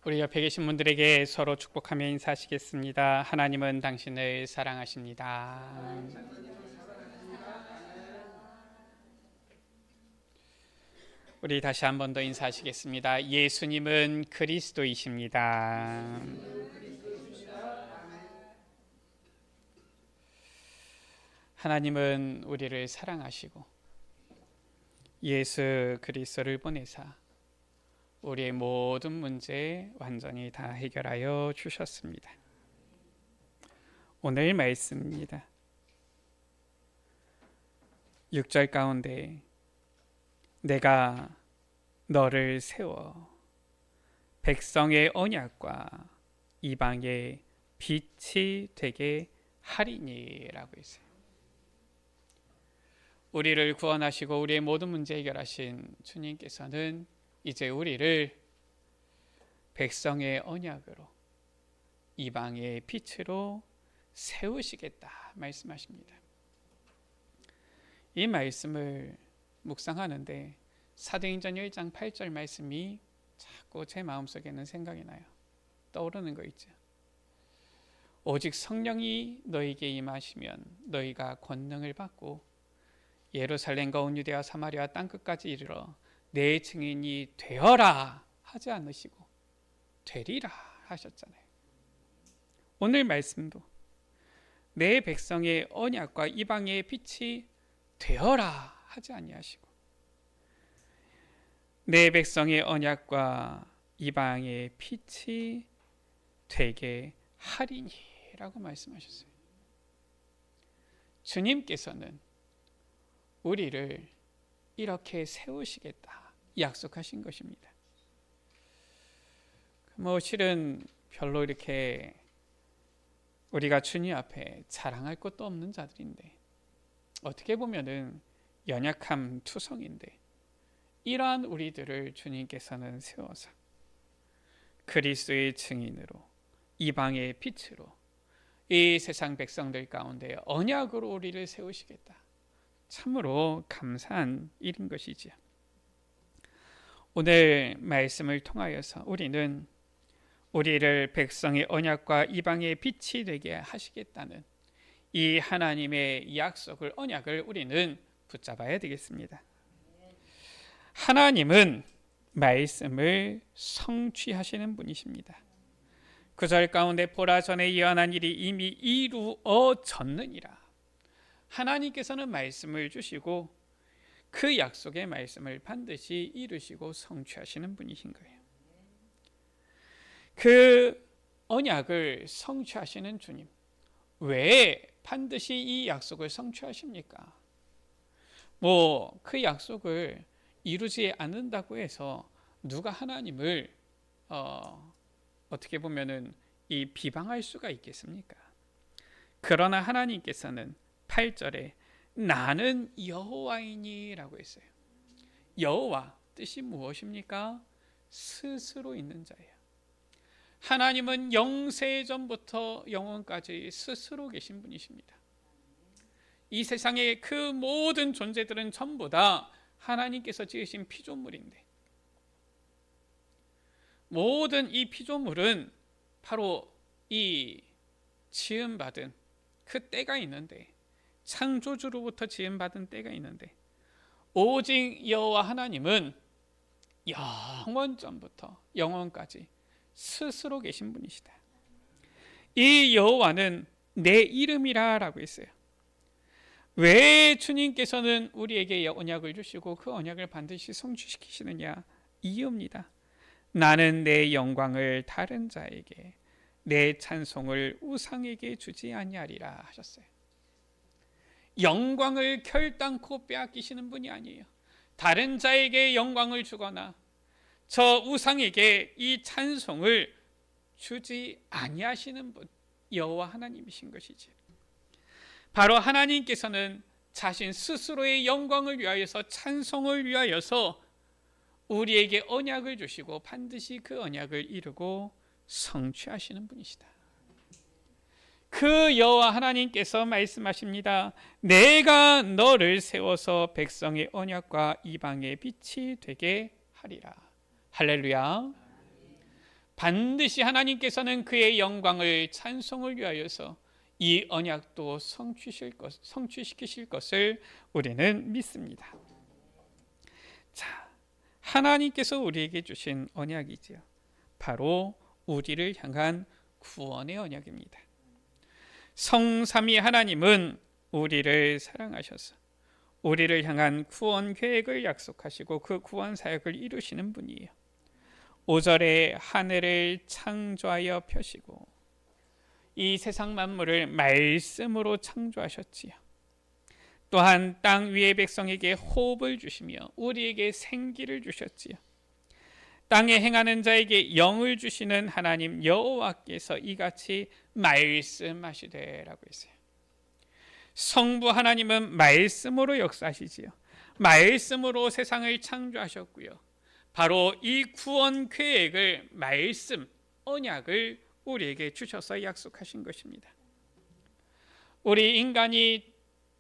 우리 옆에 계신 분들에게 서로 축복하며 인사하시겠습니다. 하나님은 당신을 사랑하십니다. 우리 다시 한 번 더 인사하시겠습니다. 예수님은 그리스도이십니다. 하나님은 우리를 사랑하시고 예수 그리스도를 보내사 우리의 모든 문제 완전히 다 해결하여 주셨습니다. 오늘 말씀입니다. 6절 가운데 내가 너를 세워 백성의 언약과 이방의 빛이 되게 하리니 라고 했어요. 우리를 구원하시고 우리의 모든 문제 해결하신 주님께서는 이제 우리를 백성의 언약으로 이방의 빛으로 세우시겠다 말씀하십니다. 이 말씀을 묵상하는데 사도행전 1장 8절 말씀이 자꾸 제 마음속에는 생각이 나요. 떠오르는 거 있죠. 오직 성령이 너희에게 임하시면 너희가 권능을 받고 예루살렘과 온 유대와 사마리아 땅끝까지 이르러 내 증인이 되어라 하지 않으시고 되리라 하셨잖아요. 오늘 말씀도 내 백성의 언약과 이방의 빛이 되어라 하지 아니하시고 내 백성의 언약과 이방의 빛이 되게 하리니 라고 말씀하셨어요. 주님께서는 우리를 이렇게 세우시겠다 약속하신 것입니다. 실은 별로 이렇게 우리가 주님 앞에 자랑할 것도 없는 자들인데 어떻게 보면은 연약함 투성인데 이러한 우리들을 주님께서는 세워서 그리스도의 증인으로 이방의 빛으로 이 세상 백성들 가운데 언약으로 우리를 세우시겠다. 참으로 감사한 일인 것이지요. 오늘 말씀을 통하여서 우리는 우리를 백성의 언약과 이방의 빛이 되게 하시겠다는 이 하나님의 약속을 언약을 우리는 붙잡아야 되겠습니다. 하나님은 말씀을 성취하시는 분이십니다. 9절 가운데 보라 전에 예언한 일이 이미 이루어졌느니라. 하나님께서는 말씀을 주시고 그 약속의 말씀을 반드시 이루시고 성취하시는 분이신 거예요. 그 언약을 성취하시는 주님, 왜 반드시 이 약속을 성취하십니까? 그 약속을 이루지 않는다고 해서 누가 하나님을 어떻게 보면은 이 비방할 수가 있겠습니까? 그러나 하나님께서는 8절에 나는 여호와이니 라고 했어요. 여호와 뜻이 무엇입니까? 스스로 있는 자예요. 하나님은 영세전부터 영원까지 스스로 계신 분이십니다. 이 세상의 그 모든 존재들은 전부 다 하나님께서 지으신 피조물인데 모든 이 피조물은 바로 이 지음받은 그 때가 있는데 창조주로부터 지음받은 때가 있는데 오직 여호와 하나님은 영원전부터 영원까지 스스로 계신 분이시다. 이 여호와는 내 이름이라 라고 했어요. 왜 주님께서는 우리에게 언약을 주시고 그 언약을 반드시 성취시키시느냐? 이유입니다. 나는 내 영광을 다른 자에게 내 찬송을 우상에게 주지 아니하리라 하셨어요. 영광을 결단코 빼앗기시는 분이 아니에요. 다른 자에게 영광을 주거나 저 우상에게 이 찬송을 주지 아니하시는 분, 여호와 하나님이신 것이지. 바로 하나님께서는 자신 스스로의 영광을 위하여서 찬송을 위하여서 우리에게 언약을 주시고 반드시 그 언약을 이루고 성취하시는 분이시다. 그 여호와 하나님께서 말씀하십니다. 내가 너를 세워서 백성의 언약과 이방의 빛이 되게 하리라. 할렐루야. 반드시 하나님께서는 그의 영광을 찬송을 위하여서 이 언약도 성취시키실 것을 우리는 믿습니다. 자, 하나님께서 우리에게 주신 언약이지요. 바로 우리를 향한 구원의 언약입니다. 성삼위 하나님은 우리를 사랑하셔서 우리를 향한 구원 계획을 약속하시고 그 구원 사역을 이루시는 분이에요. 5절에 하늘을 창조하여 펴시고 이 세상 만물을 말씀으로 창조하셨지요. 또한 땅 위의 백성에게 호흡을 주시며 우리에게 생기를 주셨지요. 땅에 행하는 자에게 영을 주시는 하나님 여호와께서 이같이 말씀하시되라고 했어요. 성부 하나님은 말씀으로 역사하시지요. 말씀으로 세상을 창조하셨고요. 바로 이 구원 계획을 말씀, 언약을 우리에게 주셔서 약속하신 것입니다. 우리 인간이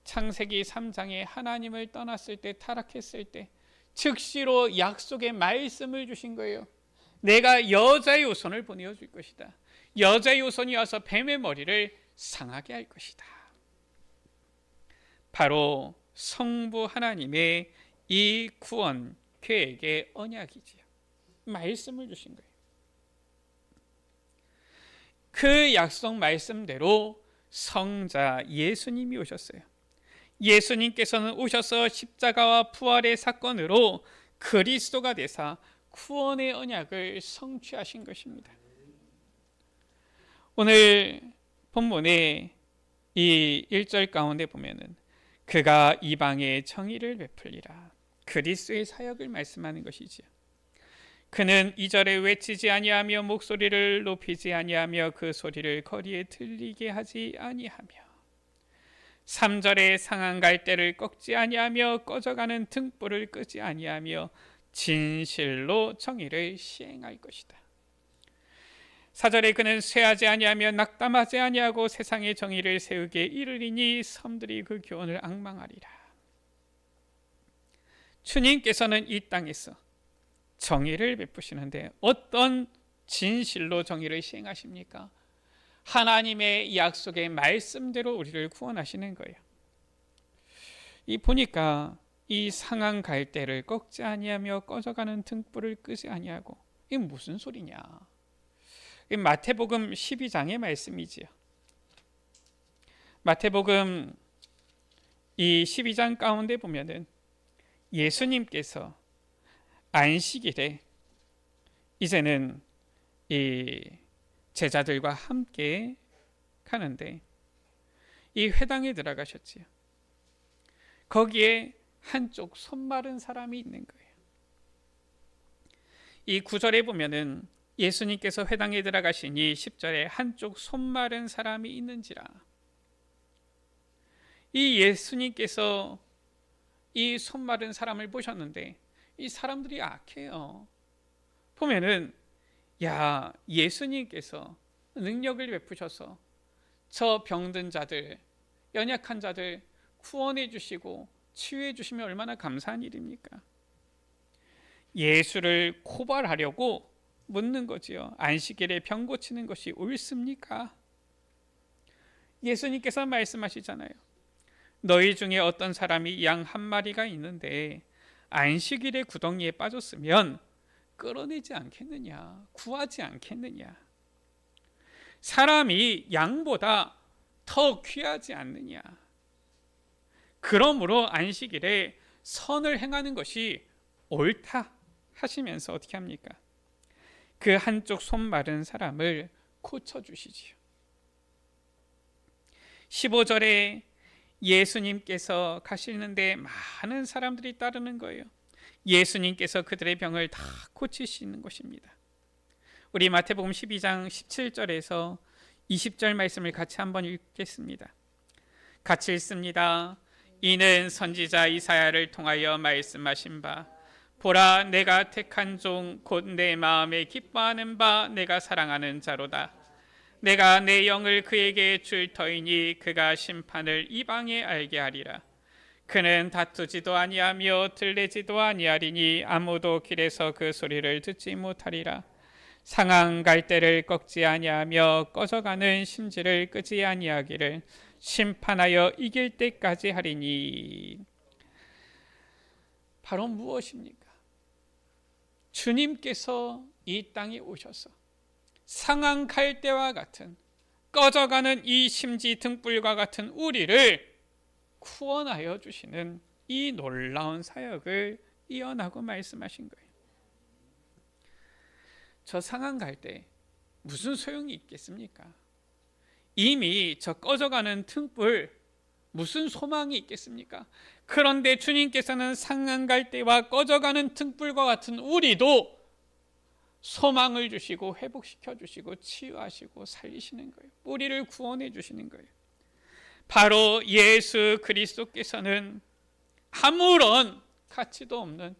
창세기 3장에 하나님을 떠났을 때, 타락했을 때 즉시로 약속의 말씀을 주신 거예요. 내가 여자의 후손을 보내줄 것이다. 여자의 후손이 와서 뱀의 머리를 상하게 할 것이다. 바로 성부 하나님의 이 구원 계획의 언약이지요. 말씀을 주신 거예요. 그 약속 말씀대로 성자 예수님이 오셨어요. 예수님께서는 오셔서 십자가와 부활의 사건으로 그리스도가 되사 구원의 언약을 성취하신 것입니다. 오늘 본문의 이 1절 가운데 보면은 그가 이방의 정의를 베풀리라, 그리스도의 사역을 말씀하는 것이지요. 그는 2절에 외치지 아니하며 목소리를 높이지 아니하며 그 소리를 거리에 들리게 하지 아니하며 3절에 상한 갈대를 꺾지 아니하며 꺼져가는 등불을 끄지 아니하며 진실로 정의를 시행할 것이다. 4절에 그는 쇠하지 아니하며 낙담하지 아니하고 세상의 정의를 세우게 이르리니 섬들이 그 교훈을 앙망하리라. 주님께서는 이 땅에서 정의를 베푸시는데 어떤 진실로 정의를 시행하십니까? 하나님의 약속의 말씀대로 우리를 구원하시는 거예요. 이 보니까 이 상한 갈대를 꺾지 아니하며 꺼져가는 등불을 끄지 아니하고, 이게 무슨 소리냐? 마태복음 12장의 말씀이지요. 마태복음 이 12장 가운데 보면은 예수님께서 안식일에 이제는 이 제자들과 함께 가는데 이 회당에 들어가셨지요. 거기에 한쪽 손 마른 사람이 있는 거예요. 이 9절에 보면은 예수님께서 회당에 들어가시니 10절에 한쪽 손 마른 사람이 있는지라. 이 예수님께서 이 손 마른 사람을 보셨는데 이 사람들이 악해요. 보면은 야, 예수님께서 능력을 베푸셔서 저 병든 자들, 연약한 자들 구원해 주시고 치유해 주시면 얼마나 감사한 일입니까? 예수를 고발하려고 묻는 거지요. 안식일에 병 고치는 것이 옳습니까? 예수님께서 말씀하시잖아요. 너희 중에 어떤 사람이 양 한 마리가 있는데 안식일에 구덩이에 빠졌으면 끌어내지 않겠느냐, 구하지 않겠느냐. 사람이 양보다 더 귀하지 않느냐. 그러므로 안식일에 선을 행하는 것이 옳다 하시면서 어떻게 합니까? 그 한쪽 손 마른 사람을 고쳐주시지요. 15절에 예수님께서 가시는데 많은 사람들이 따르는 거예요. 예수님께서 그들의 병을 다 고치시는 것입니다. 우리 마태복음 12장 17절에서 20절 말씀을 같이 한번 읽겠습니다. 같이 읽습니다. 이는 선지자 이사야를 통하여 말씀하신 바, 보라, 내가 택한 종 곧 내 마음에 기뻐하는 바 내가 사랑하는 자로다. 내가 내 영을 그에게 줄 터이니 그가 심판을 이방에 알게 하리라. 그는 다투지도 아니하며 들레지도 아니하리니 아무도 길에서 그 소리를 듣지 못하리라. 상한 갈대를 꺾지 아니하며 꺼져가는 심지를 끄지 아니하기를 심판하여 이길 때까지 하리니. 바로 무엇입니까? 주님께서 이 땅에 오셔서 상한 갈대와 같은 꺼져가는 이 심지 등불과 같은 우리를 구원하여 주시는 이 놀라운 사역을 이어나고 말씀하신 거예요. 저 상한 갈대 무슨 소용이 있겠습니까? 이미 저 꺼져가는 등불 무슨 소망이 있겠습니까? 그런데 주님께서는 상한 갈대와 꺼져가는 등불과 같은 우리도 소망을 주시고 회복시켜 주시고 치유하시고 살리시는 거예요. 우리를 구원해 주시는 거예요. 바로 예수 그리스도께서는 아무런 가치도 없는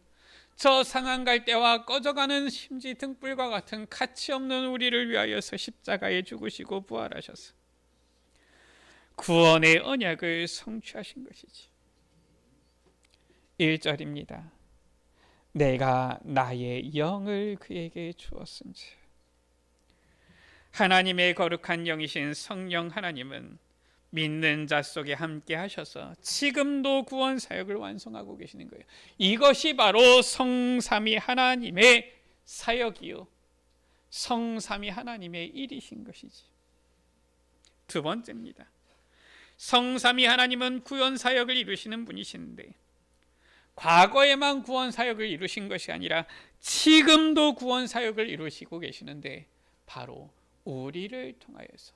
저 상한 갈대와 꺼져가는 심지 등불과 같은 가치 없는 우리를 위하여서 십자가에 죽으시고 부활하셔서 구원의 언약을 성취하신 것이지. 1절입니다. 내가 나의 영을 그에게 주었은지. 하나님의 거룩한 영이신 성령 하나님은 믿는 자 속에 함께 하셔서 지금도 구원 사역을 완성하고 계시는 거예요. 이것이 바로 성삼위 하나님의 사역이요, 성삼위 하나님의 일이신 것이지. 두 번째입니다. 성삼위 하나님은 구원 사역을 이루시는 분이신데 과거에만 구원 사역을 이루신 것이 아니라 지금도 구원 사역을 이루시고 계시는데 바로 우리를 통하여서,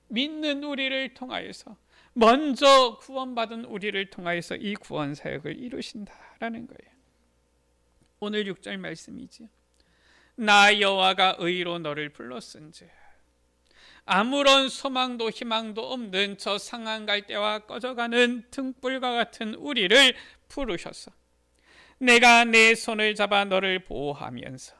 믿는 우리를 통하여서, 먼저 구원받은 우리를 통하여서 이 구원 사역을 이루신다라는 거예요. 오늘 6절 말씀이지요. 나 여호와가 의로 너를 불렀은즉. 아무런 소망도 희망도 없는 저 상한 갈대와 꺼져가는 등불과 같은 우리를 부르셔서 내가 내 손을 잡아 너를 보호하면서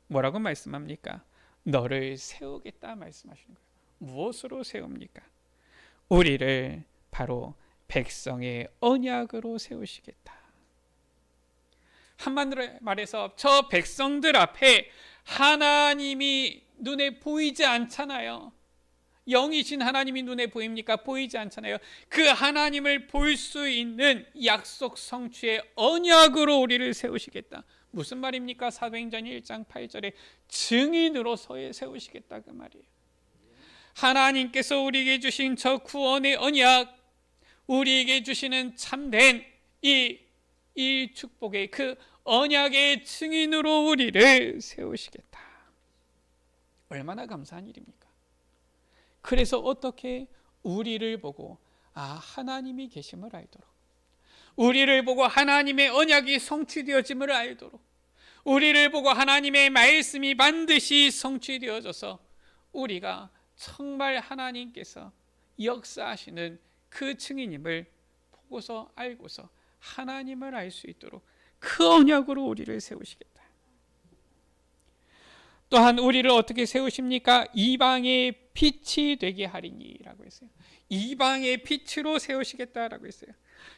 뭐라고 말씀합니까? 너를 세우겠다 말씀하시는 거예요. 무엇으로 세웁니까? 우리를 바로 백성의 언약으로 세우시겠다. 한마디로 말해서 저 백성들 앞에 하나님이 눈에 보이지 않잖아요. 영이신 하나님이 눈에 보입니까? 보이지 않잖아요. 그 하나님을 볼 수 있는 약속 성취의 언약으로 우리를 세우시겠다. 무슨 말입니까? 사도행전 1장 8절에 증인으로 세우시겠다 그 말이에요. 하나님께서 우리에게 주신 저 구원의 언약, 우리에게 주시는 참된 이 축복의 그 언약의 증인으로 우리를 세우시겠다. 얼마나 감사한 일입니까? 그래서 어떻게 우리를 보고 하나님이 계심을 알도록, 우리를 보고 하나님의 언약이 성취되어짐을 알도록, 우리를 보고 하나님의 말씀이 반드시 성취되어져서 우리가 정말 하나님께서 역사하시는 그 증인임을 보고서 알고서 하나님을 알 수 있도록 그 언약으로 우리를 세우시겠다. 또한 우리를 어떻게 세우십니까? 이방의 빛이 되게 하리니라고 했어요. 이방의 빛으로 세우시겠다라고 했어요.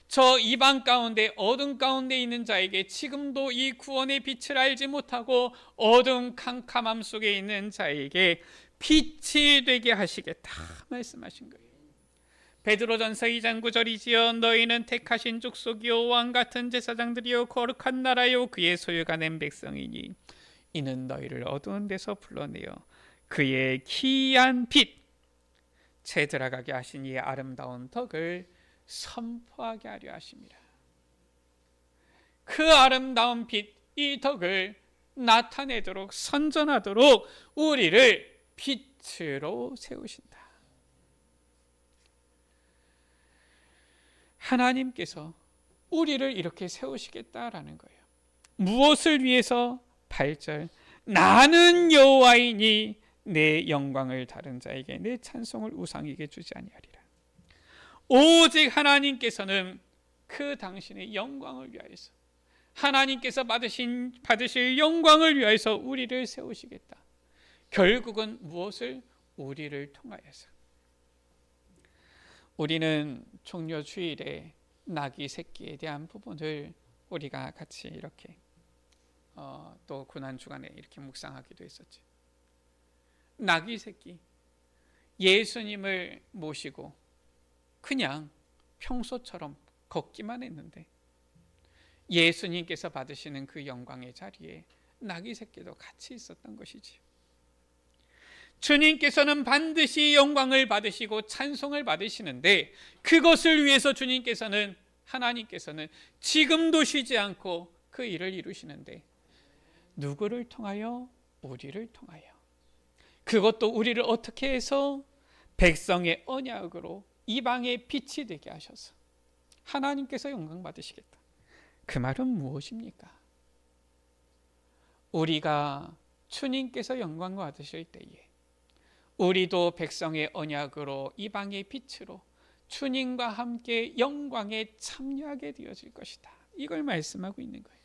저 이방 가운데 어둠 가운데 있는 자에게 지금도 이 구원의 빛을 알지 못하고 어둠 캄캄함 속에 있는 자에게 빛이 되게 하시겠다 말씀하신 거예요. 베드로전서 2장 9절이지요. 너희는 택하신 족속이요 왕 같은 제사장들이요 거룩한 나라요 그의 소유가 낸 백성이니 이는 너희를 어두운 데서 불러내어 그의 기이한 빛 채들어가게 하신 이의 아름다운 덕을 선포하게 하려 하심이라. 그 아름다운 빛, 이 덕을 나타내도록 선전하도록 우리를 빛으로 세우신다. 하나님께서 우리를 이렇게 세우시겠다라는 거예요. 무엇을 위해서? 8절 나는 여호와이니 내 영광을 다른 자에게 내 찬송을 우상에게 주지 아니하리라. 오직 하나님께서는 그 당신의 영광을 위하여서, 하나님께서 받으실 영광을 위하여서 우리를 세우시겠다. 결국은 무엇을? 우리를 통하여서. 우리는 종려 주일에 나귀 새끼에 대한 부분을 우리가 같이 이렇게 또 고난 주간에 이렇게 묵상하기도 했었죠. 나귀 새끼 예수님을 모시고 그냥 평소처럼 걷기만 했는데 예수님께서 받으시는 그 영광의 자리에 나귀 새끼도 같이 있었던 것이지요. 주님께서는 반드시 영광을 받으시고 찬송을 받으시는데 그것을 위해서 주님께서는 하나님께서는 지금도 쉬지 않고 그 일을 이루시는데 누구를 통하여? 우리를 통하여. 그것도 우리를 어떻게 해서? 백성의 언약으로 이방의 빛이 되게 하셔서 하나님께서 영광 받으시겠다. 그 말은 무엇입니까? 우리가 주님께서 영광 받으실 때에 우리도 백성의 언약으로 이방의 빛으로 주님과 함께 영광에 참여하게 되어질 것이다. 이걸 말씀하고 있는 거예요.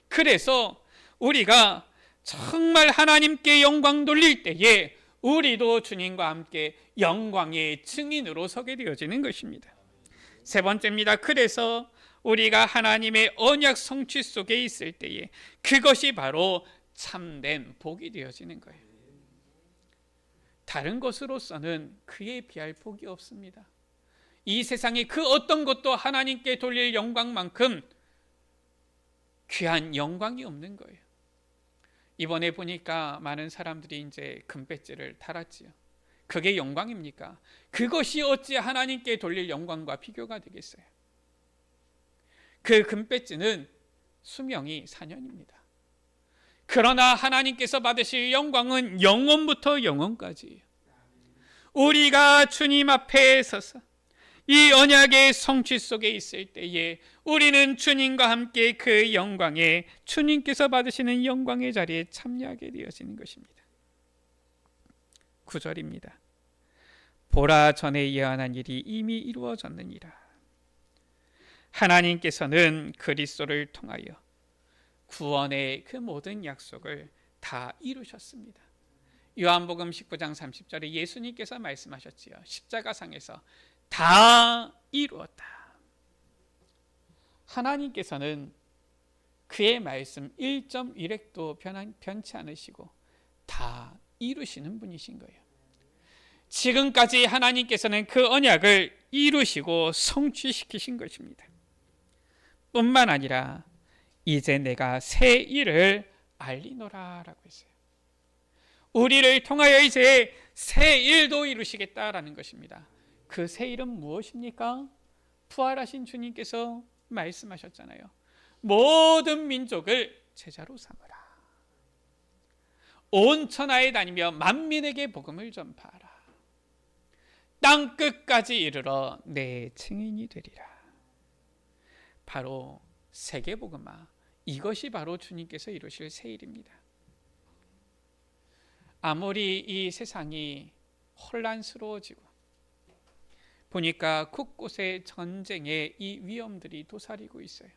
그래서 우리가 정말 하나님께 영광 돌릴 때에 우리도 주님과 함께 영광의 증인으로 서게 되어지는 것입니다. 세 번째입니다. 그래서 우리가 하나님의 언약 성취 속에 있을 때에 그것이 바로 참된 복이 되어지는 거예요. 다른 것으로서는 그에 비할 복이 없습니다. 이 세상에 그 어떤 것도 하나님께 돌릴 영광만큼 귀한 영광이 없는 거예요. 이번에 보니까 많은 사람들이 이제 금배지를 달았지요. 그게 영광입니까? 그것이 어찌 하나님께 돌릴 영광과 비교가 되겠어요? 그 금배지는 수명이 4년입니다. 그러나 하나님께서 받으실 영광은 영원부터 영원까지예요. 우리가 주님 앞에 서서 이 언약의 성취 속에 있을 때에 우리는 주님과 함께 그 영광에 주님께서 받으시는 영광의 자리에 참여하게 되어지는 것입니다. 9절입니다. 보라, 전에 예언한 일이 이미 이루어졌느니라. 하나님께서는 그리스도를 통하여 구원의 그 모든 약속을 다 이루셨습니다. 요한복음 19장 30절에 예수님께서 말씀하셨지요. 십자가상에서 다 이루었다. 하나님께서는 그의 말씀 1.1획도 변치 않으시고 다 이루시는 분이신 거예요. 지금까지 하나님께서는 그 언약을 이루시고 성취시키신 것입니다. 뿐만 아니라 이제 내가 새 일을 알리노라 라고 했어요. 우리를 통하여 이제 새 일도 이루시겠다라는 것입니다. 그 새 일은 무엇입니까? 부활하신 주님께서 말씀하셨잖아요. 모든 민족을 제자로 삼으라. 온 천하에 다니며 만민에게 복음을 전파하라. 땅 끝까지 이르러 내 증인이 되리라. 바로 세계복음화, 이것이 바로 주님께서 이루실 새 일입니다. 아무리 이 세상이 혼란스러워지고 보니까 곳곳에 전쟁의 이 위험들이 도사리고 있어요.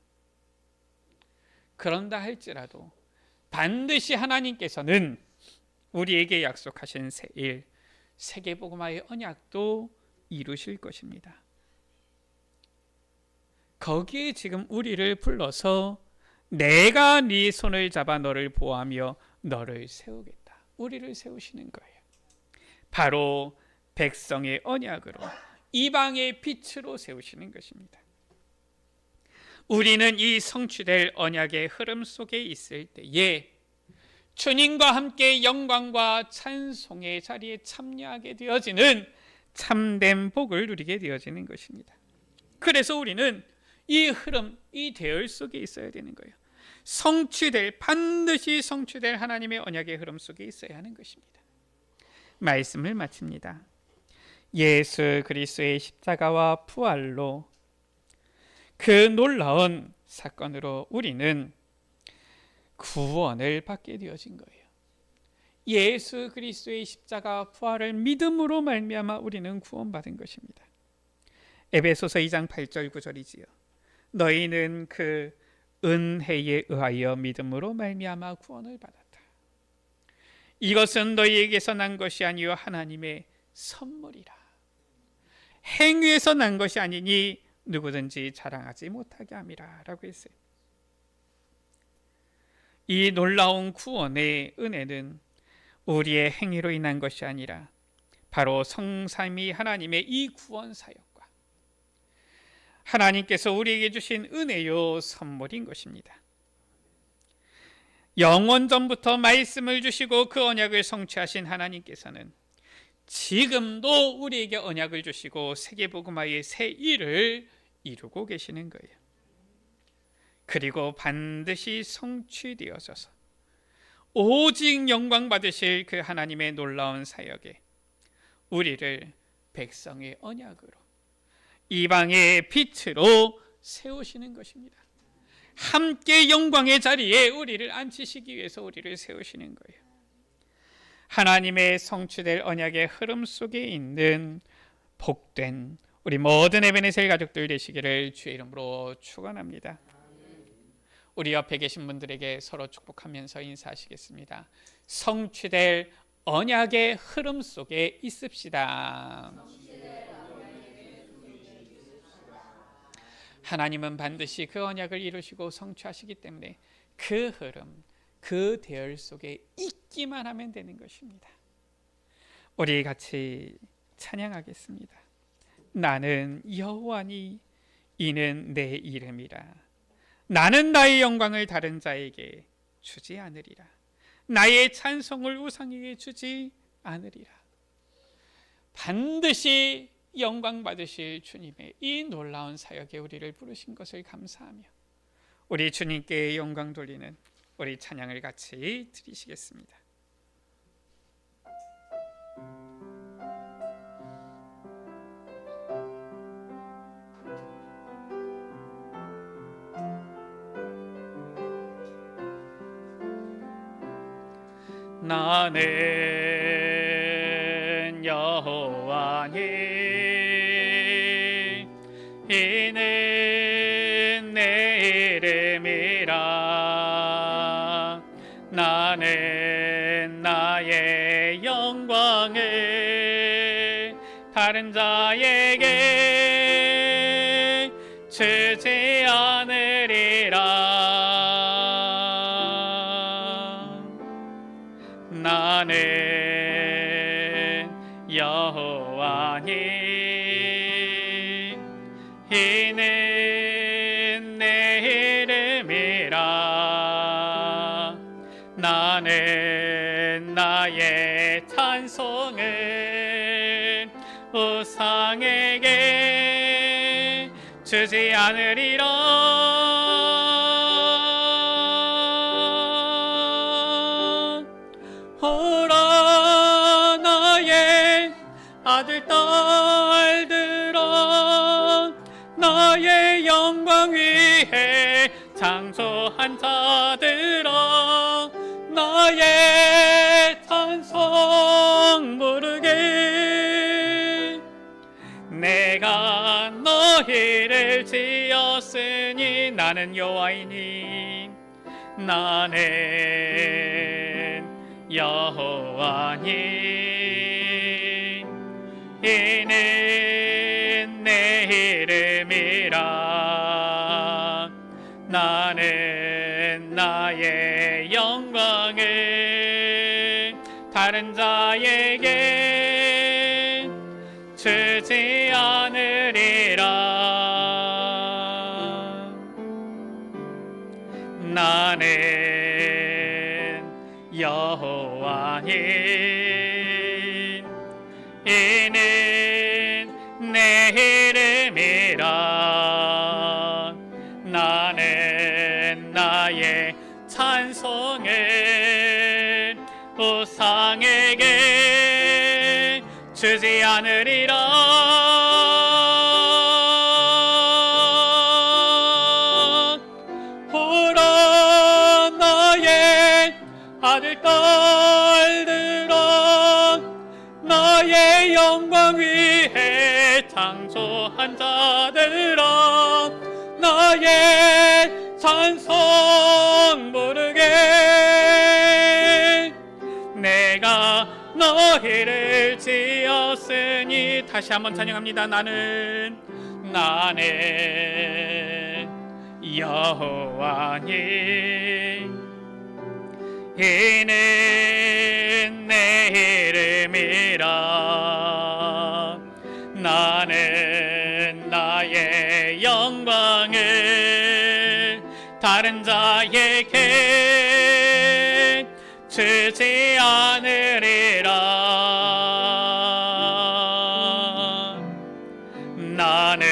그런다 할지라도 반드시 하나님께서는 우리에게 약속하신 새 일, 세계복음화의 언약도 이루실 것입니다. 거기에 지금 우리를 불러서 내가 네 손을 잡아 너를 보호하며 너를 세우겠다. 우리를 세우시는 거예요. 바로 백성의 언약으로 이방의 빛으로 세우시는 것입니다. 우리는 이 성취될 언약의 흐름 속에 있을 때에 주님과 함께 영광과 찬송의 자리에 참여하게 되어지는 참된 복을 누리게 되어지는 것입니다. 그래서 우리는 이 흐름, 이 대열 속에 있어야 되는 거예요. 반드시 성취될 하나님의 언약의 흐름 속에 있어야 하는 것입니다. 말씀을 마칩니다. 예수 그리스도의 십자가와 부활로 그 놀라운 사건으로 우리는 구원을 받게 되어진 거예요. 예수 그리스도의 십자가 부활을 믿음으로 말미암아 우리는 구원받은 것입니다. 에베소서 2장 8절 9절이지요. 너희는 그 은혜에 의하여 믿음으로 말미암아 구원을 받았다. 이것은 너희에게서 난 것이 아니요 하나님의 선물이라. 행위에서 난 것이 아니니 누구든지 자랑하지 못하게 함이라 라고 했어요. 이 놀라운 구원의 은혜는 우리의 행위로 인한 것이 아니라 바로 성삼위 하나님의 이 구원 사역과 하나님께서 우리에게 주신 은혜요 선물인 것입니다. 영원 전부터 말씀을 주시고 그 언약을 성취하신 하나님께서는 지금도 우리에게 언약을 주시고 세계복음화의 새 일을 이루고 계시는 거예요. 그리고 반드시 성취되어져서 오직 영광 받으실 그 하나님의 놀라운 사역에 우리를 백성의 언약으로 이방의 빛으로 세우시는 것입니다. 함께 영광의 자리에 우리를 앉히시기 위해서 우리를 세우시는 거예요. 하나님의 성취될 언약의 흐름 속에 있는 복된 우리 모든 에베네셀 가족들 되시기를 주의 이름으로 축원합니다. 우리 옆에 계신 분들에게 서로 축복하면서 인사하시겠습니다. 성취될 언약의 흐름 속에 있읍시다. 하나님은 반드시 그 언약을 이루시고 성취하시기 때문에 그 흐름, 그 대열 속에 있기만 하면 되는 것입니다. 우리 같이 찬양하겠습니다. 나는 여호와니 이는 내 이름이라. 나는 나의 영광을 다른 자에게 주지 않으리라. 나의 찬송을 우상에게 주지 않으리라. 반드시 영광 받으실 주님의 이 놀라운 사역에 우리를 부르신 것을 감사하며 우리 주님께 영광 돌리는 우리 찬양을 같이 드리시겠습니다. 나는 여호와니 이는 내 이름이라. 나는 나의 영광을 다른 자에게 주지 않으리라. 나는 여호와니 이는 내 이름이라. 나는 나의 찬송을 우상에게 주지 않으리라. 오라 나의 아들 딸들아, 나의 영광 위에 장소한 자들아, 나의 찬송 부르게. 내가 너희를 지었으니 나는 여호와이니 나는 여호와니 이는 내 이름이라. 나는 나의 영광을 다른 자에게 주지 않으리라. 나는 여호와니 이는 내 이름이라. 나는 나의 찬송을 우상에게 주지 않으리라. 오라 나의 아들 딸들아, 나의 영광 위에 장소한 자들아, 나의 찬송 부르게. 내가 너희를 지었으니. 다시 한번 찬양합니다. 나는 여호와니 이는 내 아니라 나는 나의 영광을 다른 자에게 주지 않으리라. 나는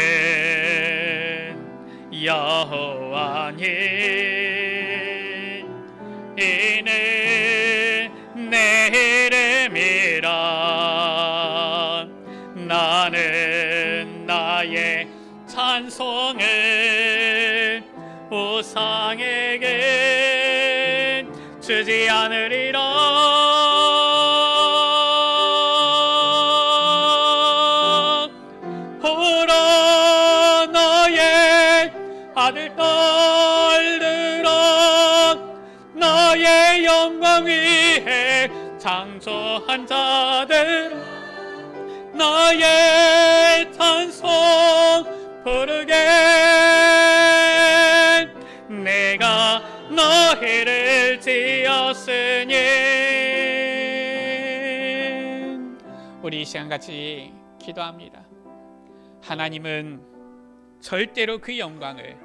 여호와니 이는 내 이름이라. 나는 나의 찬송을 우상에게 주지 않으리라. 보라 나의 아들 딸들아, 나의 영광 위에 창조한 자들 나의 찬송 부르게. 내가 너희를 지었으니. 우리 이 시간 같이 기도합니다. 하나님은 절대로 그 영광을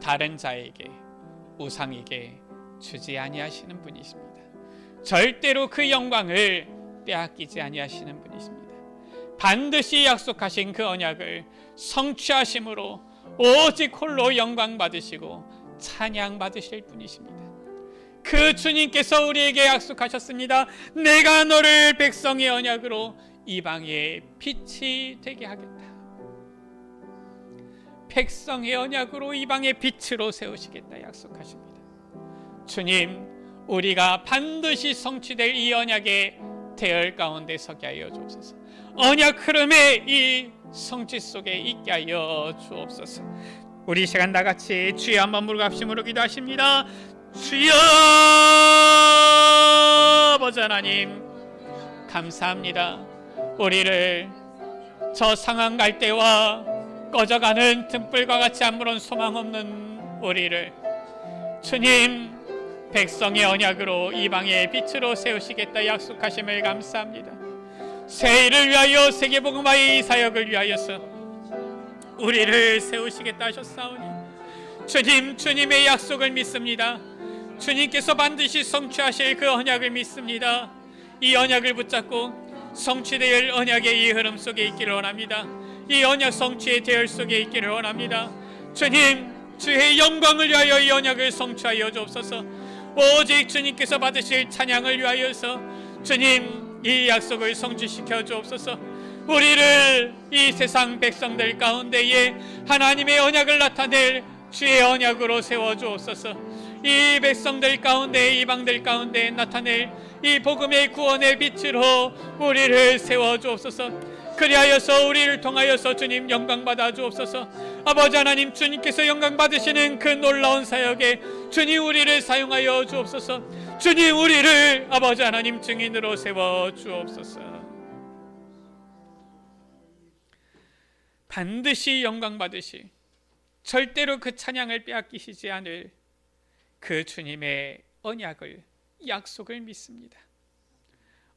다른 자에게, 우상에게 주지 아니하시는 분이십니다. 절대로 그 영광을 빼앗기지 아니하시는 분이십니다. 반드시 약속하신 그 언약을 성취하심으로 오직 홀로 영광 받으시고 찬양 받으실 분이십니다. 그 주님께서 우리에게 약속하셨습니다. 내가 너를 백성의 언약으로 이방의 빛이 되게 하겠다. 백성의 언약으로 이방의 빛으로 세우시겠다 약속하십니다. 주님, 우리가 반드시 성취될 이 언약의 대열 가운데 서게 하여 주옵소서. 언약 흐름의 이 성취 속에 있게 하여 주옵소서. 우리 시간 다같이 주여 한번 무릎갑심으로 기도하십니다. 주여 아버지 하나님, 감사합니다. 우리를 저 상한 갈대와 꺼져가는 등불과 같이 아무런 소망 없는 우리를 주님 백성의 언약으로 이방의 빛으로 세우시겠다 약속하심을 감사합니다. 세일을 위하여 세계복음화의 이 사역을 위하여서 우리를 세우시겠다 하셨사오니 주님, 주님의 약속을 믿습니다. 주님께서 반드시 성취하실 그 언약을 믿습니다. 이 언약을 붙잡고 성취될 언약의 이 흐름 속에 있기를 원합니다. 이 언약 성취의 대열 속에 있기를 원합니다. 주님, 주의 영광을 위하여 이 언약을 성취하여 주옵소서. 오직 주님께서 받으실 찬양을 위하여서 주님 이 약속을 성취시켜 주옵소서. 우리를 이 세상 백성들 가운데에 하나님의 언약을 나타낼 주의 언약으로 세워 주옵소서. 이 백성들 가운데, 이방들 가운데 나타낼 이 복음의 구원의 빛으로 우리를 세워 주옵소서. 그리하여서 우리를 통하여서 주님 영광 받아 주옵소서. 아버지 하나님, 주님께서 영광 받으시는 그 놀라운 사역에 주님 우리를 사용하여 주옵소서. 주님 우리를 아버지 하나님 증인으로 세워 주옵소서. 반드시 영광 받으시, 절대로 그 찬양을 빼앗기시지 않을 그 주님의 언약을, 약속을 믿습니다.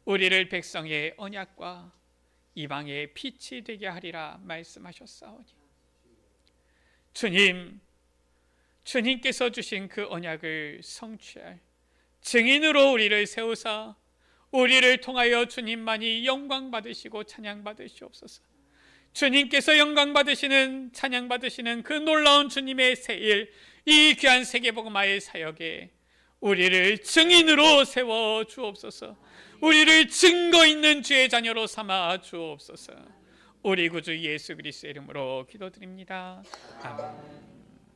우리를 백성의 언약과 이방의 빛이 되게 하리라 말씀하셨사오니 주님, 주님께서 주신 그 언약을 성취할 증인으로 우리를 세우사 우리를 통하여 주님만이 영광 받으시고 찬양 받으시옵소서. 주님께서 영광 받으시는, 찬양 받으시는 그 놀라운 주님의 세일, 이 귀한 세계복음화의 사역에 우리를 증인으로 세워 주옵소서. 우리를 증거 있는 주의 자녀로 삼아 주옵소서. 우리 구주 예수 그리스도의 이름으로 기도드립니다. 아멘.